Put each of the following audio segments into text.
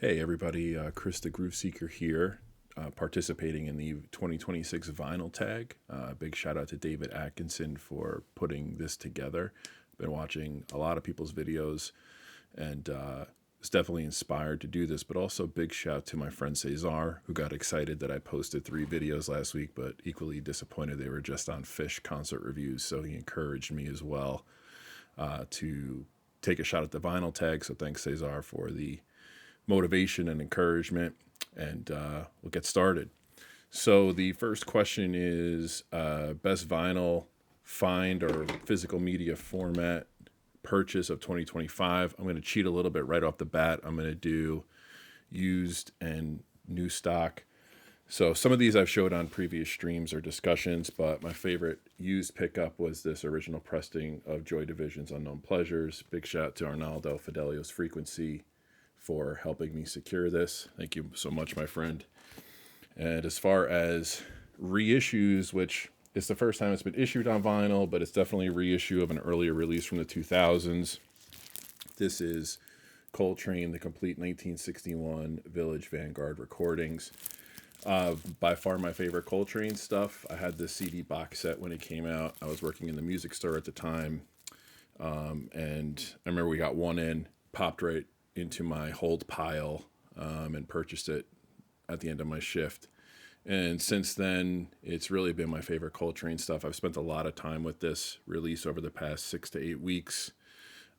Hey everybody, Chris the Groove Seeker here, participating in the 2026 vinyl tag. Big shout out to David Atkinson for putting this together. Been watching a lot of people's videos and was definitely inspired to do this, but also big shout to my friend Cesar, who got excited that I posted 3 videos last week, but equally disappointed they were just on Fish concert reviews. So he encouraged me as well to take a shot at the vinyl tag. So thanks Cesar for the motivation and encouragement, and we'll get started. So the first question is best vinyl find or physical media format purchase of 2025. I'm going to cheat a little bit right off the bat. I'm going to do used and new stock. So some of these I've showed on previous streams or discussions, but my favorite used pickup was this original pressing of Joy Division's Unknown Pleasures. Big shout out to Arnaldo Fidelio's Frequency for helping me secure this. Thank you so much, my friend. And as far as reissues, which is the first time it's been issued on vinyl, but it's definitely a reissue of an earlier release from the 2000s. This is Coltrane, the complete 1961 Village Vanguard recordings. By far my favorite Coltrane stuff. I had this CD box set when it came out. I was working in the music store at the time. And I remember we got one in, popped right into my hold pile, and purchased it at the end of my shift. And since then, it's really been my favorite Coltrane stuff. I've spent a lot of time with this release over the past 6 to 8 weeks.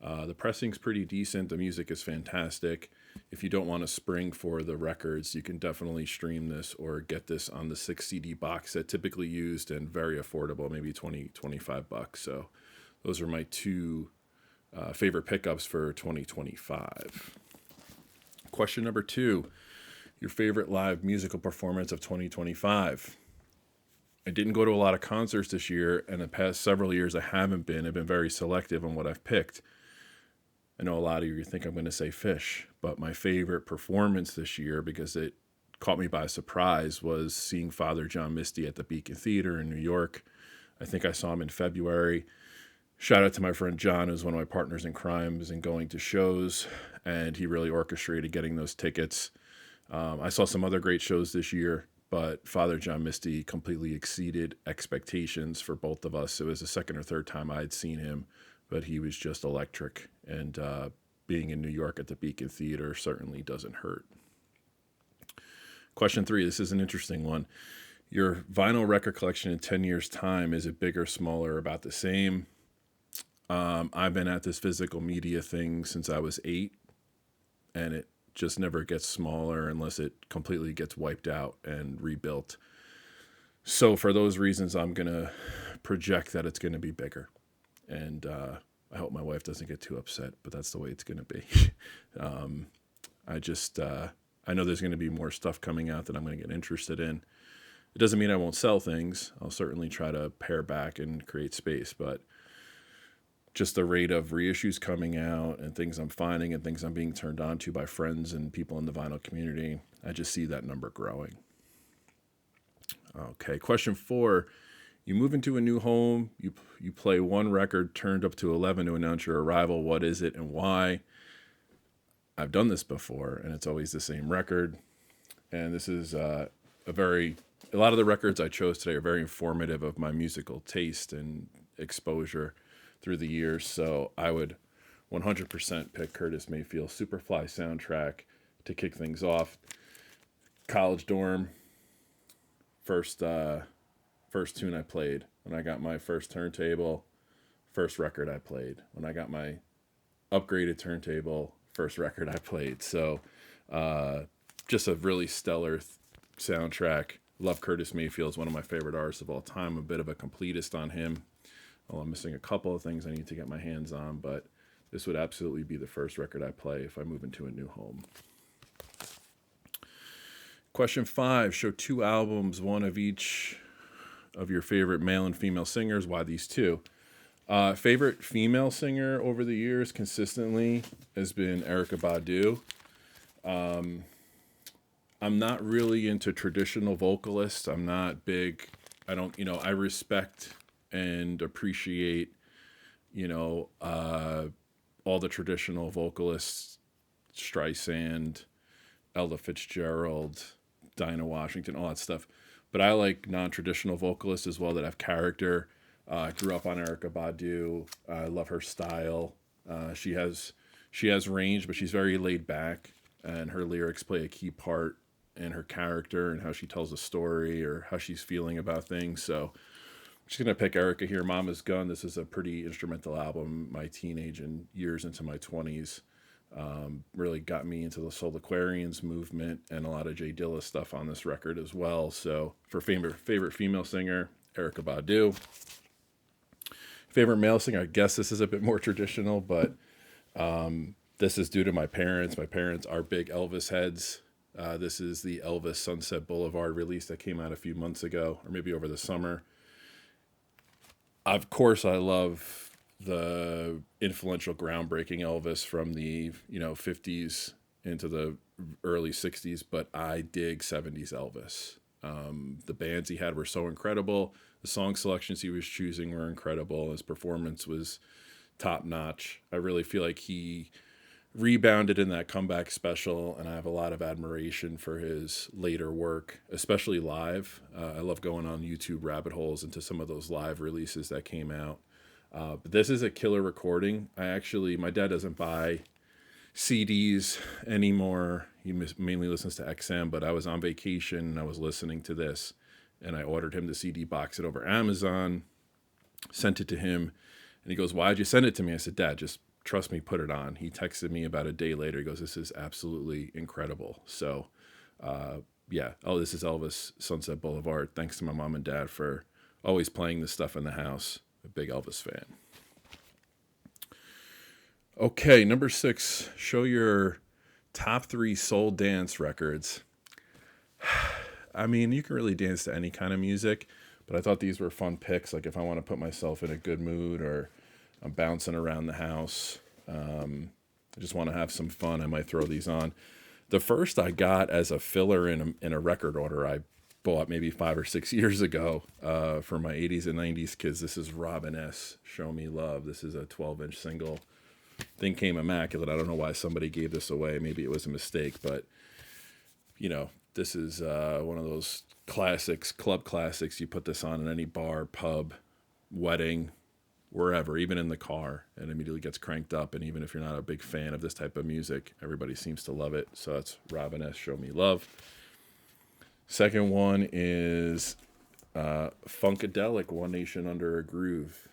The pressing's pretty decent. The music is fantastic. If you don't want to spring for the records, you can definitely stream this or get this on the 6 CD box set, typically used and very affordable, maybe 25 bucks. So those are my two favorite pickups for 2025. Question number 2, your favorite live musical performance of 2025. I didn't go to a lot of concerts this year, and the past several years I haven't been. I've been very selective on what I've picked. I know a lot of you think I'm going to say Fish, but my favorite performance this year, because it caught me by surprise, was seeing Father John Misty at the Beacon Theater in New York. I think I saw him in February. Shout out to my friend John, who's one of my partners in crimes and going to shows, and he really orchestrated getting those tickets. I saw some other great shows this year, but Father John Misty completely exceeded expectations for both of us. It was the second or third time I'd seen him, but he was just electric, and being in New York at the Beacon Theater certainly doesn't hurt. Question 3, this is an interesting one. Your vinyl record collection in 10 years' time, is it bigger, smaller, about the same? I've been at this physical media thing since I was 8, and it just never gets smaller unless it completely gets wiped out and rebuilt. So for those reasons, I'm going to project that it's going to be bigger. And I hope my wife doesn't get too upset, but that's the way it's going to be. I know there's going to be more stuff coming out that I'm going to get interested in. It doesn't mean I won't sell things. I'll certainly try to pare back and create space, but just the rate of reissues coming out and things I'm finding and things I'm being turned on to by friends and people in the vinyl community, I just see that number growing. Okay, question 4. You move into a new home, you play one record turned up to 11 to announce your arrival. What is it and why? I've done this before, and it's always the same record. And this is a lot of the records I chose today are very informative of my musical taste and exposure through the years. So I would 100% pick Curtis Mayfield's Superfly soundtrack to kick things off. College dorm, first tune I played. When I got my first turntable, first record I played. When I got my upgraded turntable, first record I played. So just a really stellar soundtrack. Love Curtis Mayfield, is one of my favorite artists of all time. I'm a bit of a completist on him. Well, I'm missing a couple of things I need to get my hands on, but this would absolutely be the first record I play if I move into a new home. Question 5, show 2 albums, one of each of your favorite male and female singers. Why these 2? Favorite female singer over the years consistently has been Erykah Badu. I'm not really into traditional vocalists. I'm not big. I respect and appreciate, all the traditional vocalists, Streisand, Ella Fitzgerald, Dinah Washington, all that stuff. But I like non-traditional vocalists as well that have character. I grew up on Erykah Badu. I love her style. She has range, but she's very laid back, and her lyrics play a key part in her character and how she tells a story or how she's feeling about things. So I'm just gonna pick Erykah here. Mama's Gun. This is a pretty instrumental album. My teenage and years into my 20s really got me into the Soul Aquarians movement and a lot of Jay Dilla stuff on this record as well. So for favorite female singer, Erykah Badu. Favorite male singer, I guess this is a bit more traditional, but this is due to my parents. My parents are big Elvis heads. This is the Elvis Sunset Boulevard release that came out a few months ago, or maybe over the summer. Of course, I love the influential, groundbreaking Elvis from the 50s into the early 60s, but I dig 70s Elvis. The bands he had were so incredible. The song selections he was choosing were incredible. His performance was top notch. I really feel like he rebounded in that comeback special, and I have a lot of admiration for his later work, especially live. I love going on YouTube rabbit holes into some of those live releases that came out. But this is a killer recording. My dad doesn't buy CDs anymore. He mainly listens to XM, but I was on vacation and I was listening to this, and I ordered him the CD, box it over Amazon, sent it to him, and he goes, "Why'd you send it to me?" I said, "Dad, just trust me, put it on." He texted me about a day later. He goes, "This is absolutely incredible." So, this is Elvis Sunset Boulevard. Thanks to my mom and dad for always playing this stuff in the house. A big Elvis fan. Okay, number 6, show your top 3 soul dance records. I mean, you can really dance to any kind of music, but I thought these were fun picks. Like if I want to put myself in a good mood or I'm bouncing around the house, I just want to have some fun, I might throw these on. The first I got as a filler in a record order I bought maybe 5 or 6 years ago for my 80s and 90s kids. This is Robin S. Show Me Love. This is a 12-inch single. Thing came immaculate. I don't know why somebody gave this away. Maybe it was a mistake, but this is one of those classics, club classics. You put this on in any bar, pub, wedding, wherever, even in the car, and immediately gets cranked up. And even if you're not a big fan of this type of music, everybody seems to love it. So that's Robin S. Show Me Love. Second one is Funkadelic, One Nation Under a Groove.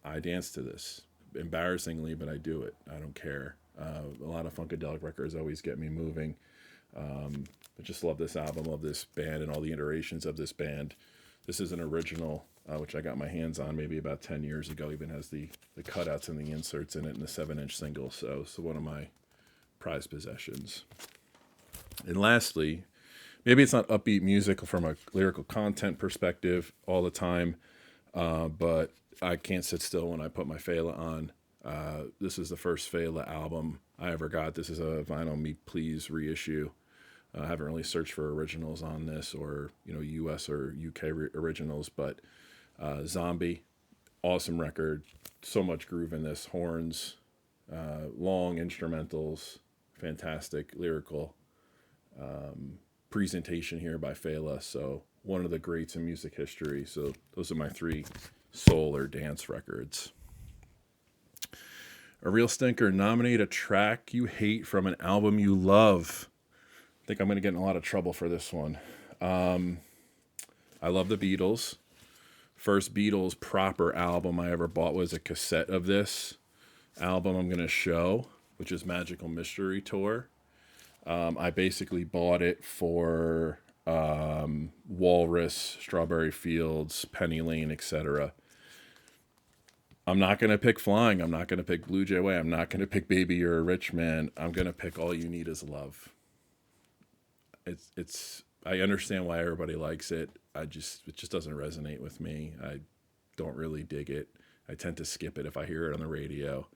I dance to this. Embarrassingly, but I do it. I don't care. A lot of Funkadelic records always get me moving. I just love this album, love this band, and all the iterations of this band. This is an original, which I got my hands on maybe about 10 years ago. Even has the cutouts and the inserts in it, in the 7-inch single. So one of my prized possessions. And lastly, maybe it's not upbeat music from a lyrical content perspective all the time, but I can't sit still when I put my Fela on. This is the first Fela album I ever got. This is a vinyl Me Please reissue. I haven't really searched for originals on this, or US or UK originals, but Zombie, awesome record. So much groove in this. Horns, long instrumentals, fantastic lyrical presentation here by Fela. So one of the greats in music history. So those are my 3 soul or dance records. A real stinker. Nominate a track you hate from an album you love. I think I'm going to get in a lot of trouble for this one. I love the Beatles. First Beatles proper album I ever bought was a cassette of this album I'm going to show, which is Magical Mystery Tour. I basically bought it for Walrus, Strawberry Fields, Penny Lane, etc. I'm not going to pick Flying. I'm not going to pick Blue Jay Way. I'm not going to pick Baby You're a Rich Man. I'm going to pick All You Need Is Love. I understand why everybody likes it. It just doesn't resonate with me. I don't really dig it. I tend to skip it if I hear it on the radio.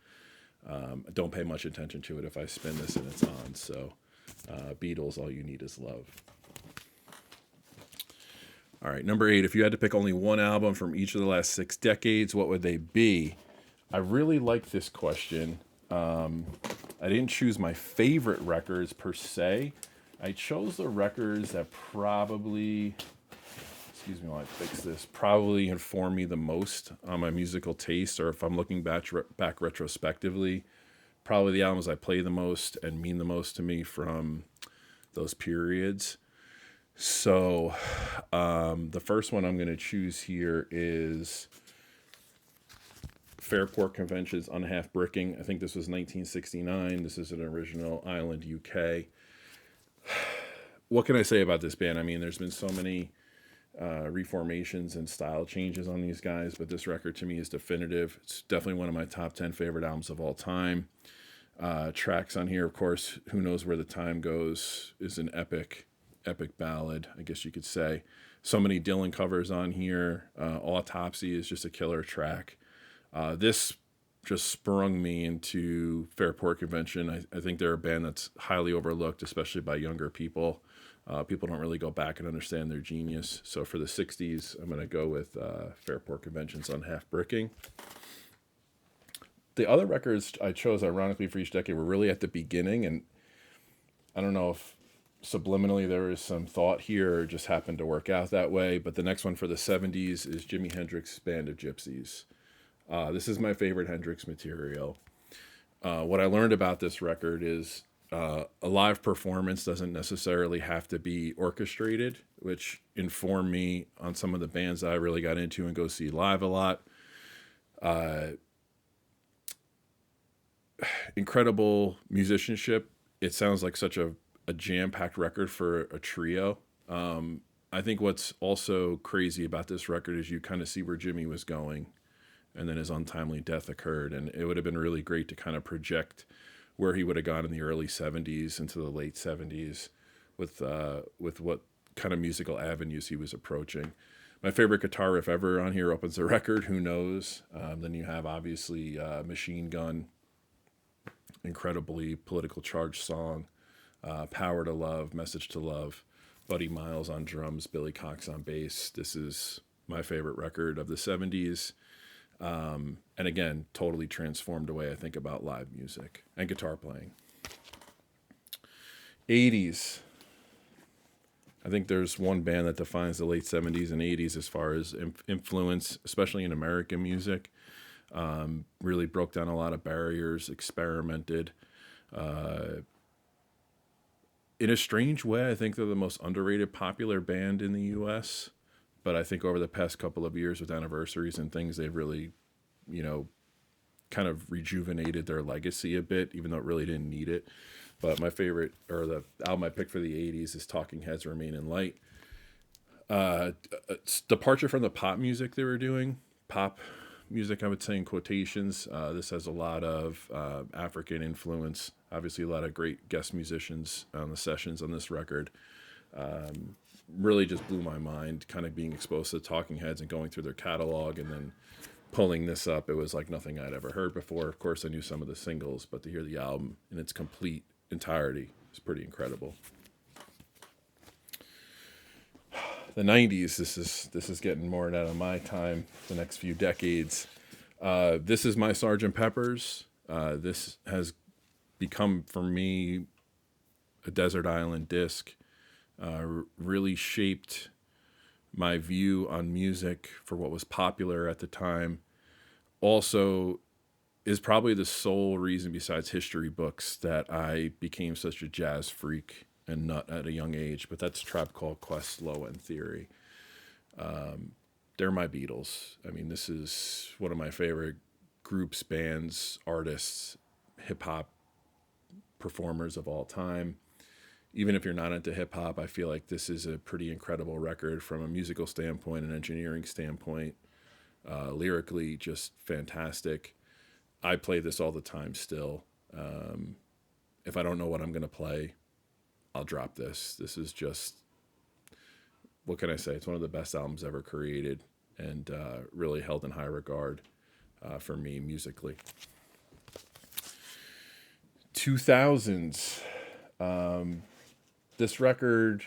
I don't pay much attention to it if I spin this and it's on. So Beatles, All You Need Is Love. All right, number 8. If you had to pick only one album from each of the last 6 decades, what would they be? I really like this question. I I didn't choose my favorite records per se. I chose the records that probably, excuse me while I fix this, probably inform me the most on my musical taste, or if I'm looking back retrospectively, probably the albums I play the most and mean the most to me from those periods. So the first one I'm going to choose here is Fairport Convention's Unhalf Bricking. I think this was 1969. This is an original Ireland, UK. What can I say about this band? I mean, there's been so many reformations and style changes on these guys, but this record to me is definitive. It's definitely one of my top 10 favorite albums of all time. Tracks on here, of course, Who Knows Where the Time Goes is an epic ballad, I guess you could say. So many Dylan covers on here. Autopsy is just a killer track. This just sprung me into Fairport Convention. I think they're a band that's highly overlooked, especially by younger people. People don't really go back and understand their genius. So for the 60s, I'm going to go with Fairport Convention's Unhalf Bricking. The other records I chose, ironically, for each decade were really at the beginning, and I don't know if subliminally there was some thought here or just happened to work out that way, but the next one for the 70s is Jimi Hendrix's Band of Gypsies. This is my favorite Hendrix material. What I learned about this record is a live performance doesn't necessarily have to be orchestrated, which informed me on some of the bands that I really got into and go see live a lot. Incredible musicianship. It sounds like such a jam-packed record for a trio. I think what's also crazy about this record is you kind of see where Jimmy was going, and then his untimely death occurred, and it would have been really great to kind of project where he would have gone in the early 70s into the late 70s with what kind of musical avenues he was approaching. My favorite guitar riff ever on here opens the record, Who Knows? Then you have, obviously, Machine Gun, incredibly political charged song, Power to Love, Message to Love, Buddy Miles on drums, Billy Cox on bass. This is my favorite record of the 70s. And again, totally transformed the way I think about live music and guitar playing. 80s. I think there's one band that defines the late 70s and 80s as far as influence, especially in American music. Really broke down a lot of barriers, experimented. In a strange way, I think they're the most underrated popular band in the U.S., but I think over the past couple of years with anniversaries and things, they've really, kind of rejuvenated their legacy a bit, even though it really didn't need it. But my favorite, or the album I picked for the 80s, is Talking Heads, Remain in Light. Departure from the pop music they were doing. Pop music, I would say, in quotations. This has a lot of African influence. Obviously, a lot of great guest musicians on the sessions on this record. Really just blew my mind, kind of being exposed to the Talking Heads and going through their catalog and then pulling this up. It was like nothing I'd ever heard before. Of course, I knew some of the singles, but to hear the album in its complete entirety is pretty incredible. The 90s, this is getting more out of my time, the next few decades. This is my Sgt. Pepper's. This has become, for me, a desert island disc. Really shaped my view on music for what was popular at the time. Also is probably the sole reason, besides history books, that I became such a jazz freak and nut at a young age. But that's Tribe Called Quest, Low End Theory. They're my Beatles. I mean, this is one of my favorite groups, bands, artists, hip-hop performers of all time. Even if you're not into hip-hop, I feel like this is a pretty incredible record from a musical standpoint, an engineering standpoint. Lyrically, just fantastic. I play this all the time still. If I don't know what I'm going to play, I'll drop this. This is just, what can I say? It's one of the best albums ever created and really held in high regard for me musically. 2000s. This record,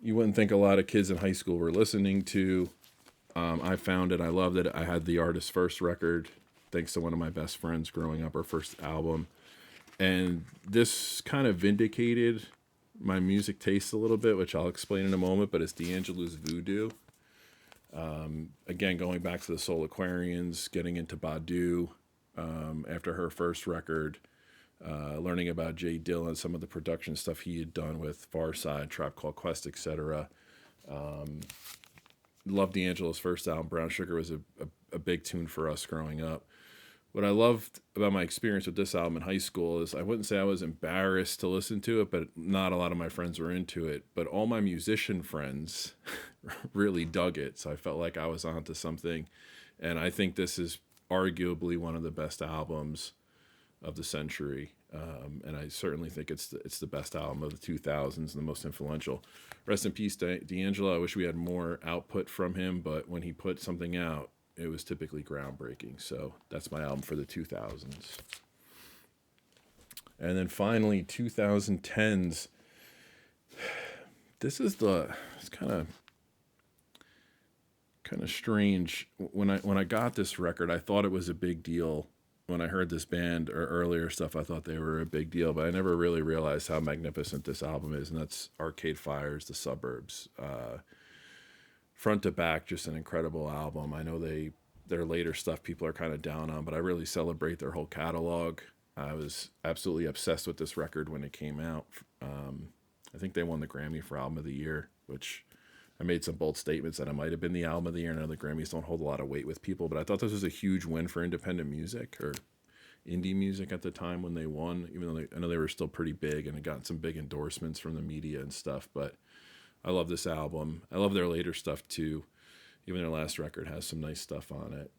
you wouldn't think a lot of kids in high school were listening to. I found it. I loved it. I had the artist's first record, thanks to one of my best friends growing up, our first album. And this kind of vindicated my music taste a little bit, which I'll explain in a moment, but it's D'Angelo's Voodoo. Again, going back to the Soul Aquarians, getting into Badu after her first record, learning about Jay Dillon, some of the production stuff he had done with Farside, Tribe Called Quest, etc. Loved D'Angelo's first album. Brown Sugar was a big tune for us growing up. What I loved about my experience with this album in high school is I wouldn't say I was embarrassed to listen to it, but not a lot of my friends were into it. But all my musician friends really dug it. So I felt like I was onto something. And I think this is arguably one of the best albums of the century. And I certainly think it's the best album of the 2000s and the most influential. Rest in peace, D'Angelo. I wish we had more output from him, but when he put something out, it was typically groundbreaking. So that's my album for the 2000s. And then finally, 2010s. This is it's kind of strange. When I got this record, I thought it was a big deal. When I heard this band or earlier stuff, I thought they were a big deal, but I never really realized how magnificent this album is, and that's Arcade Fire's The Suburbs. Front to back, just an incredible album. I know their later stuff people are kind of down on, but I really celebrate their whole catalog. I was absolutely obsessed with this record when it came out. I think they won the Grammy for Album of the Year, which I made some bold statements that it might have been the Album of the Year. I know the Grammys don't hold a lot of weight with people, but I thought this was a huge win for independent music or indie music at the time when they won, even though I know they were still pretty big and had gotten some big endorsements from the media and stuff. But I love this album. I love their later stuff too. Even their last record has some nice stuff on it.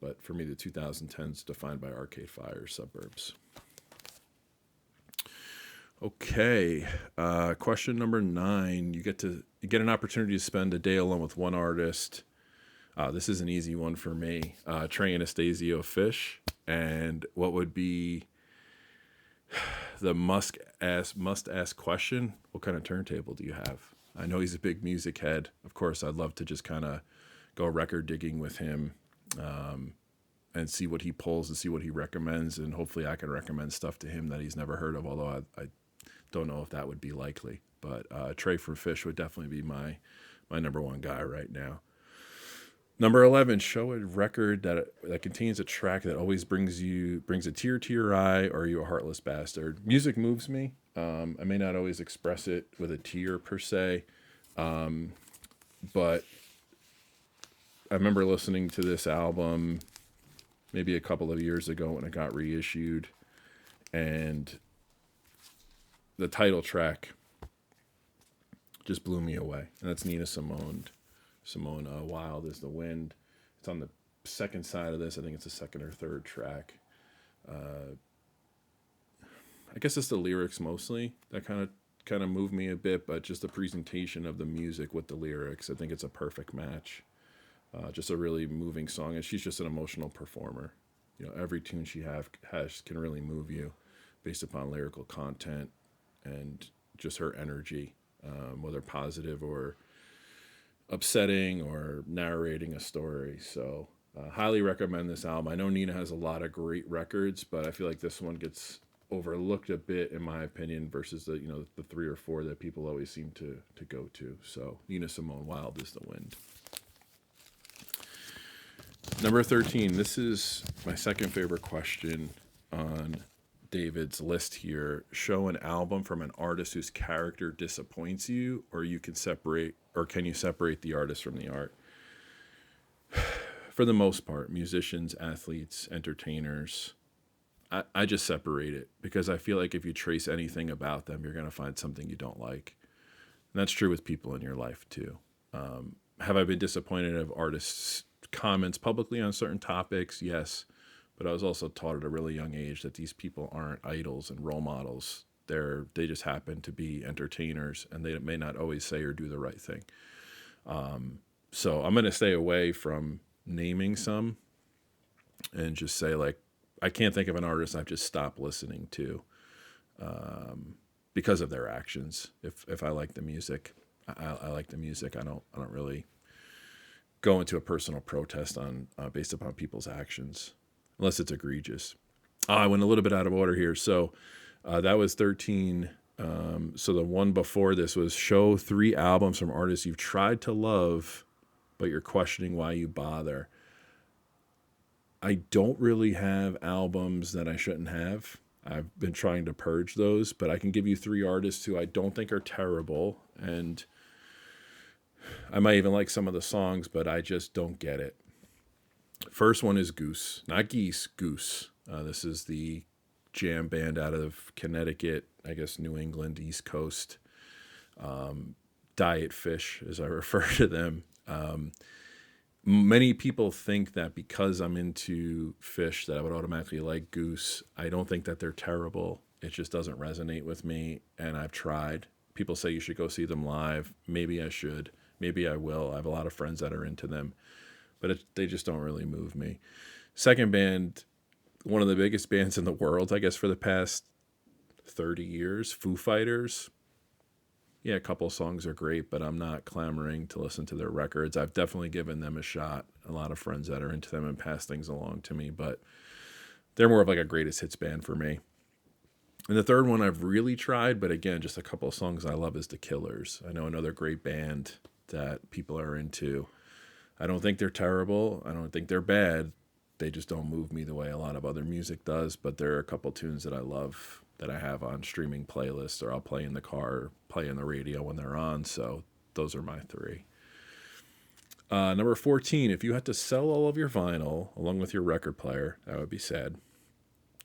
But for me, the 2010s defined by Arcade Fire, Suburbs. Okay, question number 9. You get an opportunity to spend a day alone with one artist. This is an easy one for me. Trey Anastasio Fish. And what would be the must ask question? What kind of turntable do you have? I know he's a big music head. Of course, I'd love to just kind of go record digging with him and see what he pulls and see what he recommends. And hopefully I can recommend stuff to him that he's never heard of, although I don't know if that would be likely. But Trey from Fish would definitely be my number one guy right now. Number 11, show a record that contains a track that always brings a tear to your eye, or are you a heartless bastard? Music moves me. I may not always express it with a tear per se, but I remember listening to this album maybe a couple of years ago when it got reissued, and the title track just blew me away. And that's Nina Simone, Wild is the Wind. It's on the second side of this. I think it's the second or third track. I guess it's the lyrics mostly that kind of move me a bit, but just the presentation of the music with the lyrics, I think it's a perfect match. Just a really moving song, and she's just an emotional performer. You know, every tune she has can really move you based upon lyrical content and just her energy, whether positive or upsetting or narrating a story. So highly recommend this album. I know Nina has a lot of great records, but I feel like this one gets overlooked a bit in my opinion versus the 3 or 4 that people always seem to go to. So Nina Simone, Wild is the Wind. Number 13, this is my second favorite question on David's list here. Show an album from an artist whose character disappoints you, or can you separate the artist from the art? For the most part, musicians, athletes, entertainers, I just separate it because I feel like if you trace anything about them, you're going to find something you don't like. And that's true with people in your life too. Have I been disappointed of artists' comments publicly on certain topics? Yes. But I was also taught at a really young age that these people aren't idols and role models. They just happen to be entertainers, and they may not always say or do the right thing. So I'm going to stay away from naming some and just say, like, I can't think of an artist I've just stopped listening to because of their actions. If I like the music, I like the music. I don't really go into a personal protest on based upon people's actions, unless it's egregious. I went a little bit out of order here. So That was 13. So the one before this was show 3 albums from artists you've tried to love, but you're questioning why you bother. I don't really have albums that I shouldn't have. I've been trying to purge those, but I can give you 3 artists who I don't think are terrible, and I might even like some of the songs, but I just don't get it. First one is Goose, not Geese, Goose. This is the jam band out of Connecticut, I guess New England, East Coast. Diet fish, as I refer to them. Many people think that because I'm into Fish that I would automatically like Goose. I don't think that they're terrible. It just doesn't resonate with me, and I've tried. People say you should go see them live. Maybe I should. Maybe I will. I have a lot of friends that are into them, but they just don't really move me. Second band, one of the biggest bands in the world, I guess, for the past 30 years, Foo Fighters. Yeah, a couple songs are great, but I'm not clamoring to listen to their records. I've definitely given them a shot. A lot of friends that are into them and pass things along to me, but they're more of like a greatest hits band for me. And the third one I've really tried, but again, just a couple of songs I love, is The Killers. I know another great band that people are into. I don't think they're terrible. I don't think they're bad. They just don't move me the way a lot of other music does, but there are a couple tunes that I love that I have on streaming playlists, or I'll play in the car, play on the radio when they're on. So those are my 3. Number 14, if you had to sell all of your vinyl along with your record player, that would be sad.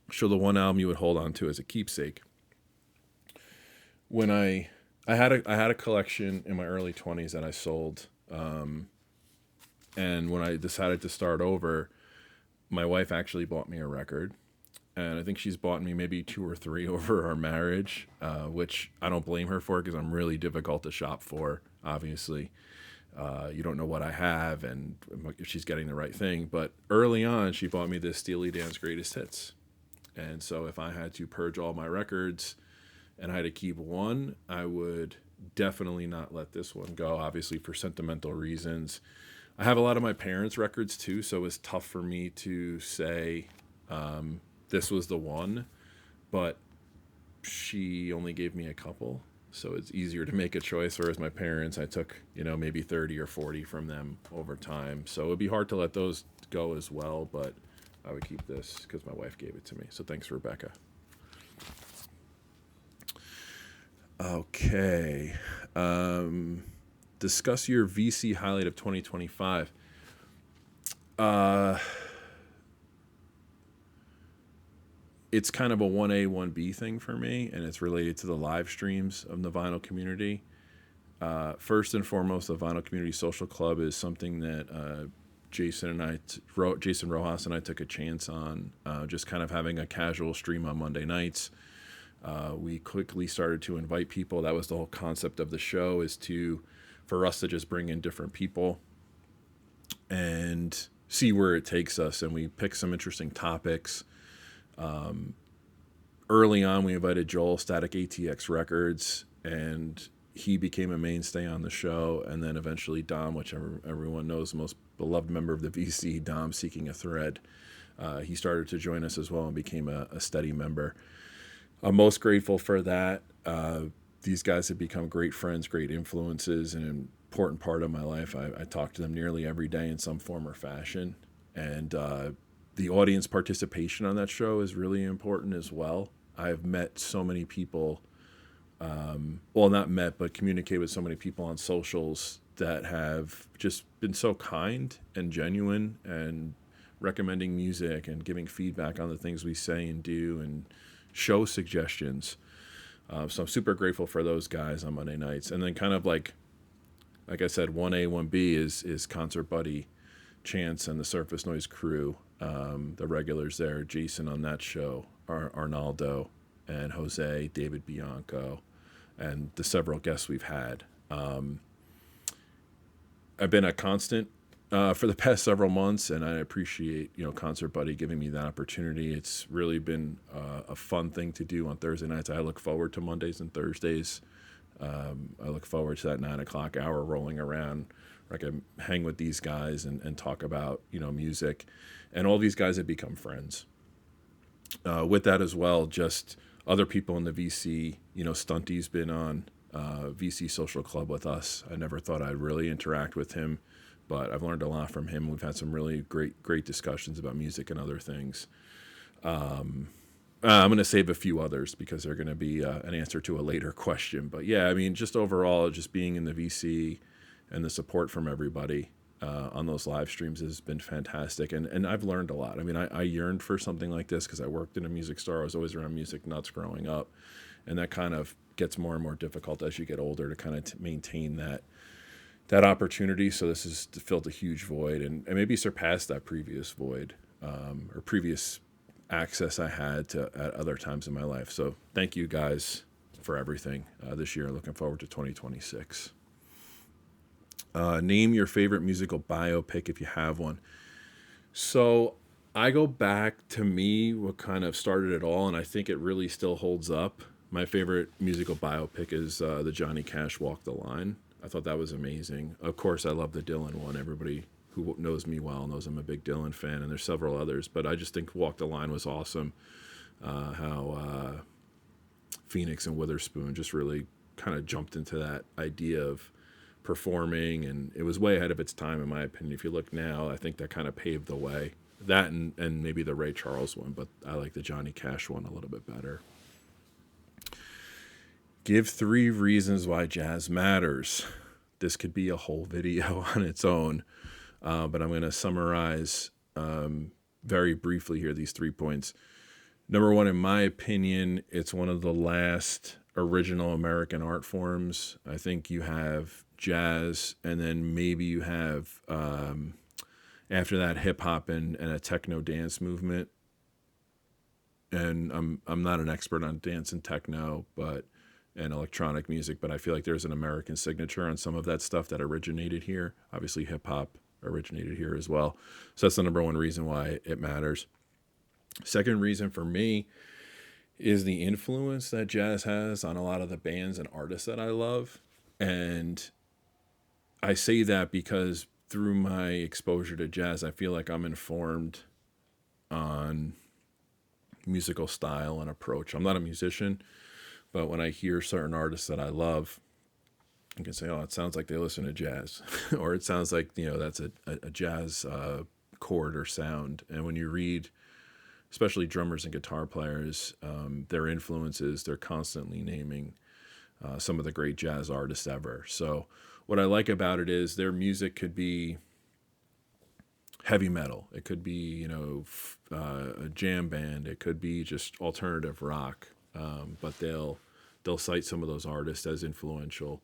Show the one album you would hold on to as a keepsake. When I had a collection in my early 20s that I sold, and when I decided to start over, my wife actually bought me a record. And I think she's bought me maybe 2 or 3 over our marriage, which I don't blame her for, because I'm really difficult to shop for, obviously. You don't know what I have and if she's getting the right thing. But early on, she bought me this Steely Dan's Greatest Hits. And so if I had to purge all my records and I had to keep one, I would definitely not let this one go, obviously for sentimental reasons. I have a lot of my parents' records too, so it's tough for me to say this was the one, but she only gave me a couple, so it's easier to make a choice. Whereas my parents, I took, maybe 30 or 40 from them over time. So it would be hard to let those go as well, but I would keep this because my wife gave it to me. So thanks, Rebecca. Okay. Discuss your VC highlight of 2025. It's kind of a 1A, 1B thing for me, and it's related to the live streams of the vinyl community. First and foremost, the Vinyl Community Social Club is something that Jason Rojas and I took a chance on, just kind of having a casual stream on Monday nights. We quickly started to invite people. That was the whole concept of the show, is for us to just bring in different people and see where it takes us. And we picked some interesting topics. Early on, we invited Joel, Static ATX Records, and he became a mainstay on the show. And then eventually Dom, which everyone knows, the most beloved member of the VC, Dom Seeking a Thread. He started to join us as well and became a steady member. I'm most grateful for that. These guys have become great friends, great influences, and an important part of my life. I talk to them nearly every day in some form or fashion. And the audience participation on that show is really important as well. I've met so many people, not met, but communicate with so many people on socials that have just been so kind and genuine and recommending music and giving feedback on the things we say and do and show suggestions. So I'm super grateful for those guys on Monday nights. And then kind of like I said, 1A, 1B is Concert Buddy, Chance, and the Surface Noise crew. The regulars there, Jason on that show, Arnaldo, and Jose, David Bianco, and the several guests we've had. I've been a constant for the past several months, and I appreciate Concert Buddy giving me that opportunity. It's really been a fun thing to do on Thursday nights. I look forward to Mondays and Thursdays. I look forward to that 9:00 hour rolling around where I can hang with these guys and talk about music, and all these guys have become friends. With that as well, just other people in the VC. Stunty's been on VC Social Club with us. I never thought I'd really interact with him, but I've learned a lot from him. We've had some really great discussions about music and other things. I'm going to save a few others because they're going to be an answer to a later question. But yeah, I mean, just overall, just being in the VC and the support from everybody on those live streams has been fantastic. And I've learned a lot. I mean, I yearned for something like this because I worked in a music store. I was always around music nuts growing up. And that kind of gets more and more difficult as you get older to kind of maintain that opportunity. So this has filled a huge void and maybe surpassed that previous void or previous access I had to at other times in my life. So thank you guys for everything this year. Looking forward to 2026. Name your favorite musical biopic if you have one. So I go back to me what kind of started it all, and I think it really still holds up. My favorite musical biopic is the Johnny Cash Walk the Line. I thought that was amazing. Of course, I love the Dylan one. Everybody who knows me well knows I'm a big Dylan fan, and there's several others, but I just think Walk the Line was awesome. How Phoenix and Witherspoon just really kind of jumped into that idea of performing, and it was way ahead of its time, in my opinion. If you look now, I think that kind of paved the way. That and maybe the Ray Charles one, but I like the Johnny Cash one a little bit better. Give 3 reasons why jazz matters. This could be a whole video on its own. But I'm going to summarize very briefly here these 3 points. Number 1, in my opinion, it's one of the last original American art forms. I think you have jazz, and then maybe you have, after that, hip-hop and a techno dance movement. And I'm not an expert on dance and techno and electronic music, but I feel like there's an American signature on some of that stuff that originated here. Obviously, hip-hop originated here as well. So that's the number 1 reason why it matters. Second reason for me is the influence that jazz has on a lot of the bands and artists that I love. And I say that because through my exposure to jazz, I feel like I'm informed on musical style and approach. I'm not a musician, but when I hear certain artists that I love, I can say, oh, it sounds like they listen to jazz, or it sounds like, that's a jazz chord or sound. And when you read, especially drummers and guitar players, their influences, they're constantly naming some of the great jazz artists ever. So what I like about it is their music could be heavy metal. It could be, a jam band. It could be just alternative rock. But they'll cite some of those artists as influential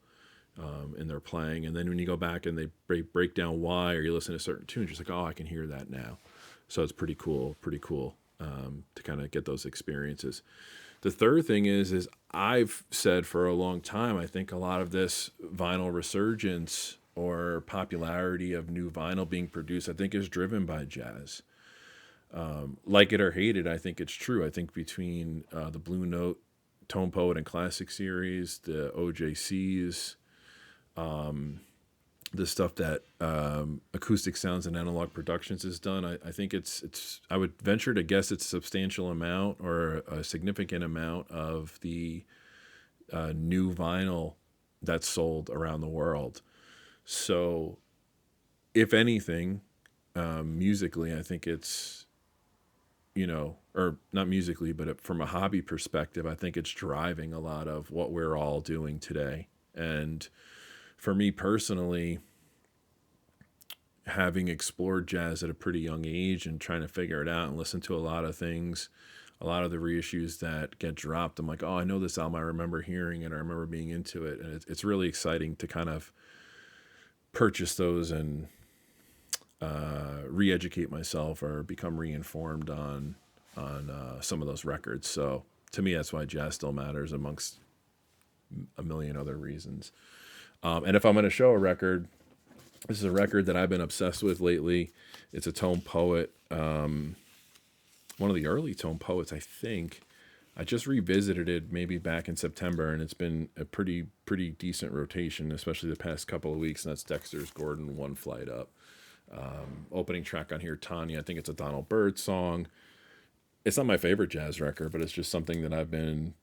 in their playing, and then when you go back and they break down why, or you listen to certain tunes, you're just like, oh, I can hear that now. So it's pretty cool to kind of get those experiences. The third thing is I've said for a long time, I think a lot of this vinyl resurgence or popularity of new vinyl being produced, I think is driven by jazz. Like it or hate it, I think it's true. I think between the Blue Note, Tone Poet, and Classic series, the OJCs, the stuff that Acoustic Sounds and Analog Productions has done, I think it's I would venture to guess it's a substantial amount or a significant amount of the new vinyl that's sold around the world. So if anything, musically, I think it's, or not musically, but from a hobby perspective, I think it's driving a lot of what we're all doing today. And for me personally, having explored jazz at a pretty young age and trying to figure it out and listen to a lot of things, a lot of the reissues that get dropped, I'm like, oh, I know this album. I remember hearing it. I remember being into it. And it's really exciting to kind of purchase those and re-educate myself or become re-informed on some of those records. So to me, that's why jazz still matters amongst a million other reasons. And if I'm going to show a record, this is a record that I've been obsessed with lately. It's a Tone Poet, one of the early Tone Poets, I think. I just revisited it maybe back in September, and it's been a pretty decent rotation, especially the past couple of weeks, and that's Dexter's Gordon, One Flight Up. Opening track on here, Tanya, I think it's a Donald Byrd song. It's not my favorite jazz record, but it's just something that I've been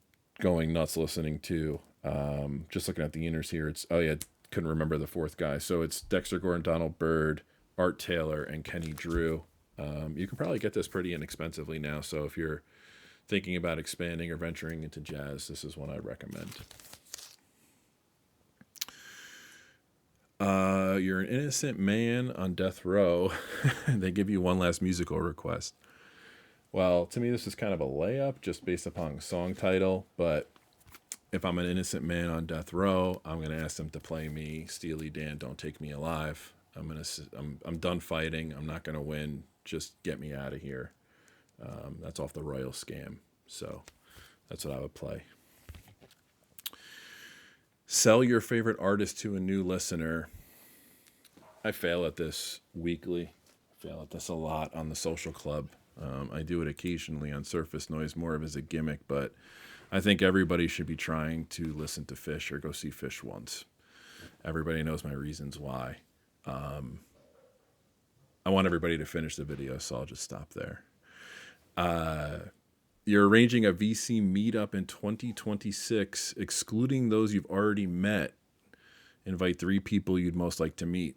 going nuts listening to. Just looking at the inners here, it's oh yeah, couldn't remember the fourth guy. So it's Dexter Gordon, Donald Byrd, Art Taylor, and Kenny Drew. You can probably get this pretty inexpensively now. So if you're thinking about expanding or venturing into jazz, this is one I recommend. You're an innocent man on death row. They give you one last musical request. Well, to me, this is kind of a layup just based upon song title, but if I'm an innocent man on death row, I'm going to ask them to play me Steely Dan, Don't Take Me Alive. I'm done fighting. I'm not going to win. Just get me out of here. That's off the Royal Scam. So that's what I would play. Sell your favorite artist to a new listener. I fail at this weekly. I fail at this a lot on the social club. I do it occasionally on Surface Noise, more of as a gimmick, but I think everybody should be trying to listen to Fish or go see Fish once. Everybody knows my reasons why. I want everybody to finish the video, so I'll just stop there. You're arranging a VC meetup in 2026, excluding those you've already met. Invite 3 people you'd most like to meet.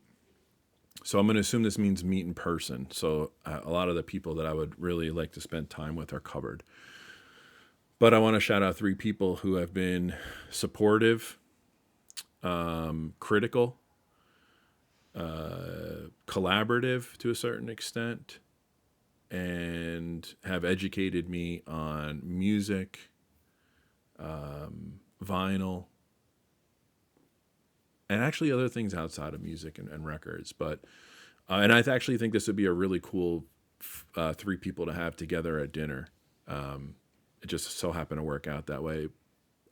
So I'm going to assume this means meet in person. So a lot of the people that I would really like to spend time with are covered. But I want to shout out 3 people who have been supportive, critical, collaborative to a certain extent, and have educated me on music, vinyl, and actually other things outside of music and records. But and I actually think this would be a really cool 3 people to have together at dinner. It just so happened to work out that way.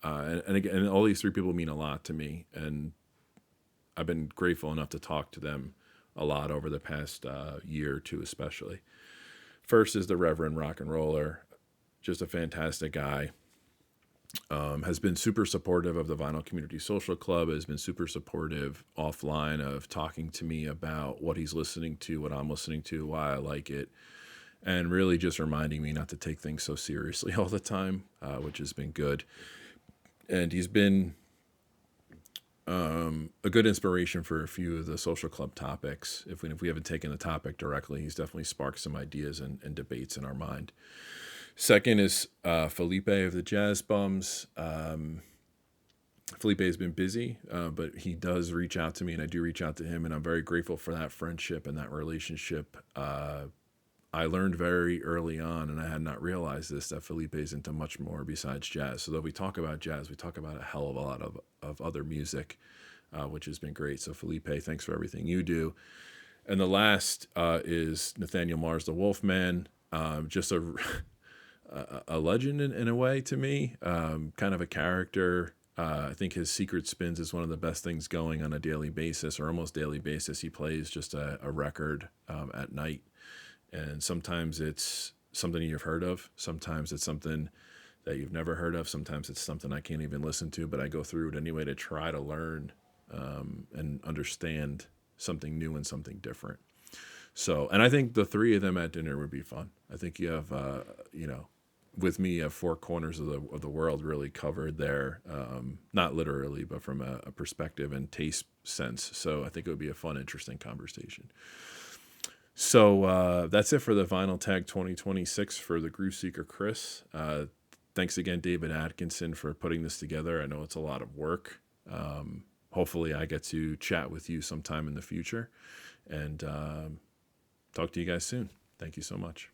And again, all these 3 people mean a lot to me, and I've been grateful enough to talk to them a lot over the past year or 2 especially. First is the Reverend Rock and Roller, just a fantastic guy. Has been super supportive of the Vinyl Community Social Club, has been super supportive offline of talking to me about what he's listening to, what I'm listening to, why I like it, and really just reminding me not to take things so seriously all the time, which has been good. And he's been a good inspiration for a few of the social club topics. If we haven't taken the topic directly, he's definitely sparked some ideas and debates in our mind. Second is Felipe of the Jazz Bums. Felipe has been busy, but he does reach out to me, and I do reach out to him, and I'm very grateful for that friendship and that relationship. I learned very early on, and I had not realized this, that Felipe is into much more besides jazz. So though we talk about jazz, we talk about a hell of a lot of other music, which has been great. So Felipe, thanks for everything you do. And the last is Nathaniel Mars, the Wolfman, just a legend in a way to me, kind of a character. I think his Secret Spins is one of the best things going on a daily basis, or almost daily basis. He plays just a record at night. And sometimes it's something you've heard of. Sometimes it's something that you've never heard of. Sometimes it's something I can't even listen to, but I go through it anyway to try to learn and understand something new and something different. So, and I think the 3 of them at dinner would be fun. I think you have, with me, you have 4 corners of the world really covered there. Not literally, but from a perspective and taste sense. So I think it would be a fun, interesting conversation. So that's it for the Vinyl Tag 2026 for the Groove Seeker Chris. Thanks again, David Atkinson, for putting this together. I know it's a lot of work. Hopefully I get to chat with you sometime in the future, and talk to you guys soon. Thank you so much.